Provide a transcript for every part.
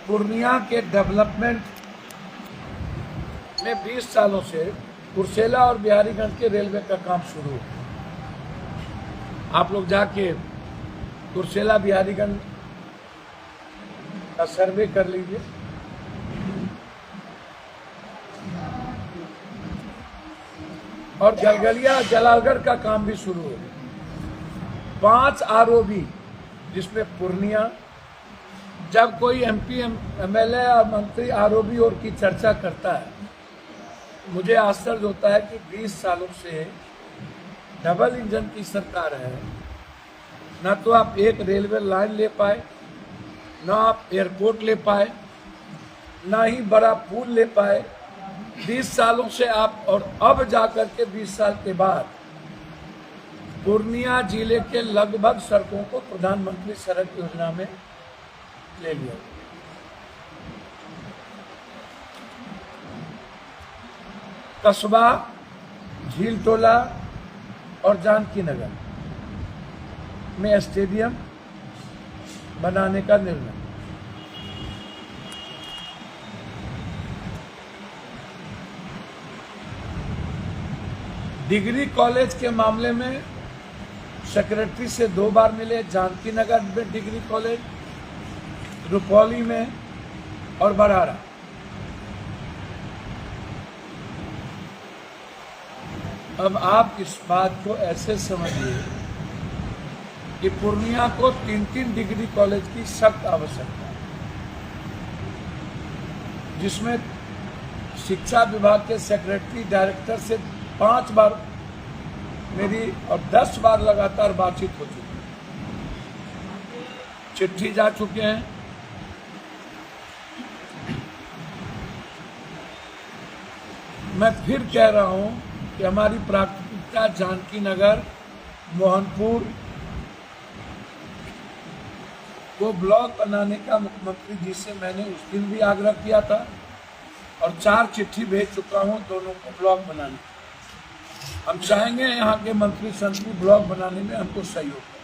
पूर्णिया के डेवलपमेंट में 20 सालों से कुर्सेला और बिहारीगंज के रेलवे का काम शुरू है। आप लोग जाके कुर्सेला बिहारीगंज का सर्वे कर लीजिए। और गलगलिया जलालगढ़ का काम भी शुरू हो गया। 5 आरओबी, जिसमें पूर्णिया, जब कोई एमपी एमएलए और मंत्री आरओबी और की चर्चा करता है, मुझे आश्चर्य होता है कि 20 सालों से डबल इंजन की सरकार है, ना तो आप एक रेलवे लाइन ले पाए, ना आप एयरपोर्ट ले पाए, ना ही बड़ा पुल ले पाए। 20 सालों से आप, और अब जाकर के 20 साल के बाद पूर्णिया जिले के लगभग सड़कों को प्रधानमंत्री सड़क योजना में ले लिया। कस्बा, झील टोला और जानकी नगर में स्टेडियम बनाने का निर्णय। डिग्री कॉलेज के मामले में सेक्रेटरी से 2 बार मिले। जानकी नगर में डिग्री कॉलेज, रुपौली में और बरहारा। अब आप इस बात को ऐसे समझिए कि पूर्णिया को 3-3 डिग्री कॉलेज की सख्त आवश्यकता है, जिसमें शिक्षा विभाग के सेक्रेटरी डायरेक्टर से 5 बार मेरी और 10 बार लगातार बातचीत हो चुकी है, चिट्ठी जा चुके हैं। मैं फिर कह रहा हूं कि हमारी प्राथमिकता जानकी नगर, मोहनपुर को ब्लॉक बनाने का मुख्यमंत्री जी से मैंने उस दिन भी आग्रह किया था और 4 चिट्ठी भेज चुका हूं दोनों को ब्लॉक बनाने। हम चाहेंगे यहाँ के मंत्री संतु ब्लॉक बनाने में हमको सहयोग करें।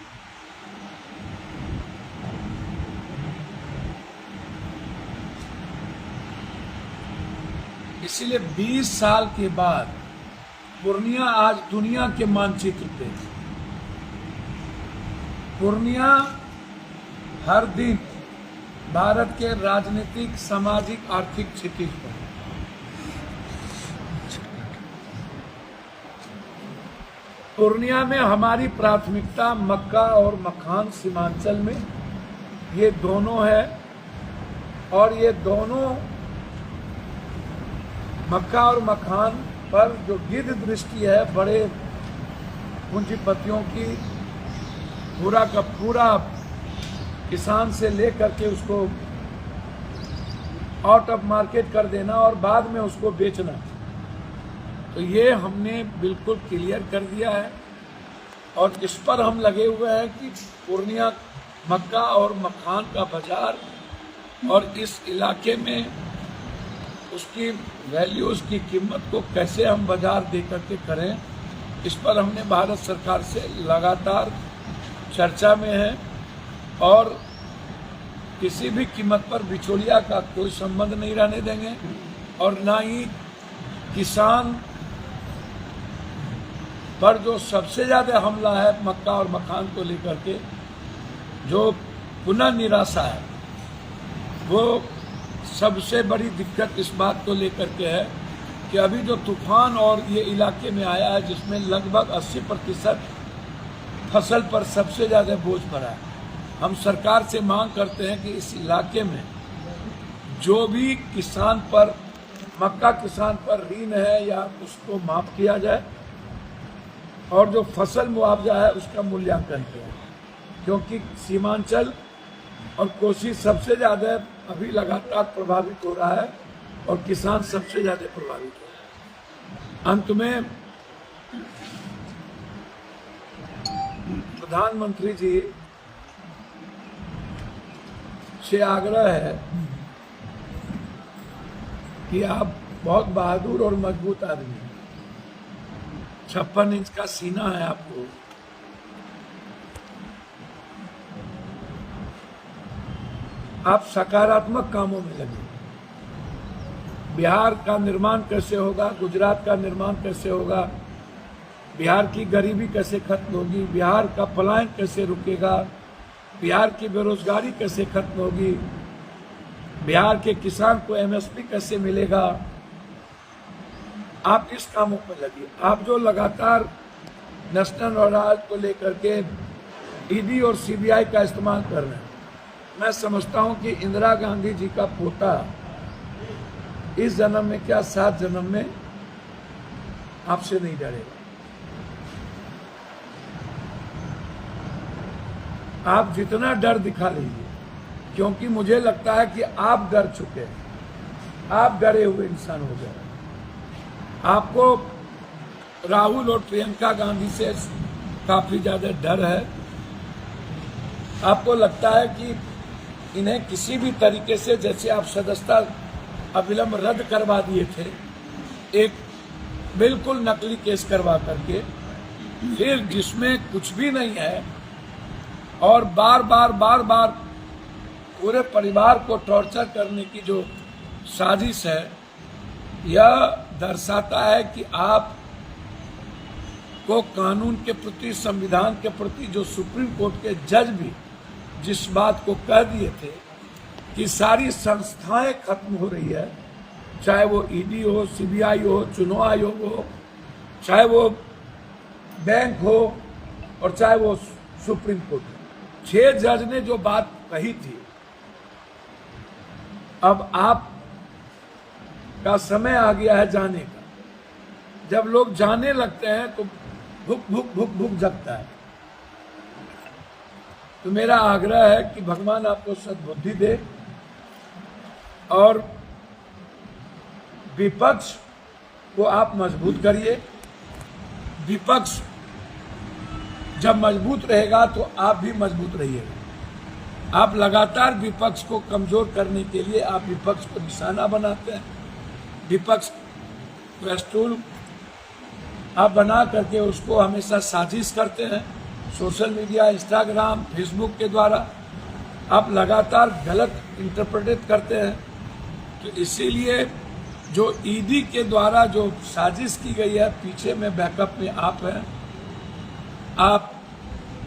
इसीलिए 20 साल के बाद पूर्णिया आज दुनिया के मानचित्र पे। पूर्णिया हर दिन भारत के राजनीतिक, सामाजिक, आर्थिक क्षितिज पर। पूर्णिया में हमारी प्राथमिकता मक्का और मखान सीमांचल में, ये दोनों है। और ये दोनों मक्का और मखान पर जो गिद्ध दृष्टि है बड़े पूंजीपतियों की, पूरा का पूरा किसान से लेकर के उसको आउट ऑफ मार्केट कर देना और बाद में उसको बेचना, तो ये हमने बिल्कुल क्लियर कर दिया है। और इस पर हम लगे हुए हैं कि पूर्णिया मक्का और मखान का बाजार और इस इलाके में उसकी वैल्यू, उसकी कीमत को कैसे हम बाजार दे करके करें, इस पर हमने भारत सरकार से लगातार चर्चा में है। और किसी भी कीमत पर बिचौलिया का कोई संबंध नहीं रहने देंगे और ना ही किसान पर जो सबसे ज़्यादा हमला है मक्का और मखान को लेकर के, जो पुनः निराशा है, वो सबसे बड़ी दिक्कत इस बात को लेकर के है कि अभी जो तूफान और ये इलाके में आया है, जिसमें लगभग 80% फसल पर सबसे ज़्यादा बोझ पड़ा है। हम सरकार से मांग करते हैं कि इस इलाके में जो भी किसान पर, मक्का किसान पर ऋण है या उसको माफ़ किया जाए और जो फसल मुआवजा है उसका मूल्यांकन किया, क्योंकि सीमांचल और कोसी सबसे ज़्यादा अभी लगातार प्रभावित हो रहा है और किसान सबसे ज़्यादा प्रभावित हो रहा है। अंत में प्रधानमंत्री जी से आग्रह है कि आप बहुत बहादुर और मजबूत आदमी हैं, 56 इंच का सीना है आपको, आप सकारात्मक कामों में लगे। बिहार का निर्माण कैसे होगा, गुजरात का निर्माण कैसे होगा, बिहार की गरीबी कैसे खत्म होगी, बिहार का पलायन कैसे रुकेगा, बिहार की बेरोजगारी कैसे खत्म होगी, बिहार के किसान को एमएसपी कैसे मिलेगा, आप इस कामों पर लगिए। आप जो लगातार नेशनल लॉ को लेकर के ईडी और सीबीआई का इस्तेमाल कर रहे हैं, मैं समझता हूं कि इंदिरा गांधी जी का पोता इस जन्म में क्या 7 जन्म में आपसे नहीं डरेगा। आप जितना डर दिखा लीजिए, क्योंकि मुझे लगता है कि आप डर चुके हैं, आप डरे हुए इंसान हो गए। आपको राहुल और प्रियंका गांधी से काफी ज्यादा डर है। आपको लगता है कि इन्हें किसी भी तरीके से, जैसे आप सदस्यता अविलंब रद्द करवा दिए थे, एक बिल्कुल नकली केस करवा करके, फिर जिसमें कुछ भी नहीं है, और बार बार पूरे परिवार को टॉर्चर करने की जो साजिश है, यह दर्शाता है कि आप को कानून के प्रति, संविधान के प्रति, जो सुप्रीम कोर्ट के जज भी जिस बात को कह दिए थे कि सारी संस्थाएं खत्म हो रही है, चाहे वो ईडी हो, सीबीआई हो, चुनाव आयोग हो, चाहे वो बैंक हो, और चाहे वो सुप्रीम कोर्ट हो, 6 जज ने जो बात कही थी, अब आप का समय आ गया है जाने का। जब लोग जाने लगते हैं तो भुक भुक भुक भुक जगता है। तो मेरा आग्रह है कि भगवान आपको सद्बुद्धि दे, और विपक्ष को आप मजबूत करिए। विपक्ष जब मजबूत रहेगा तो आप भी मजबूत रहिएगा। आप लगातार विपक्ष को कमजोर करने के लिए आप विपक्ष को निशाना बनाते हैं, विपक्ष को स्टूल आप बना करके उसको हमेशा साजिश करते हैं। सोशल मीडिया, इंस्टाग्राम, फेसबुक के द्वारा आप लगातार गलत इंटरप्रेट करते हैं। तो इसीलिए जो ईडी के द्वारा जो साजिश की गई है, पीछे में बैकअप में आप हैं। आप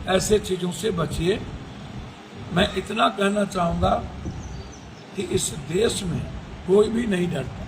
ऐसे चीज़ों से बचिए। मैं इतना कहना चाहूँगा कि इस देश में कोई भी नहीं डरता।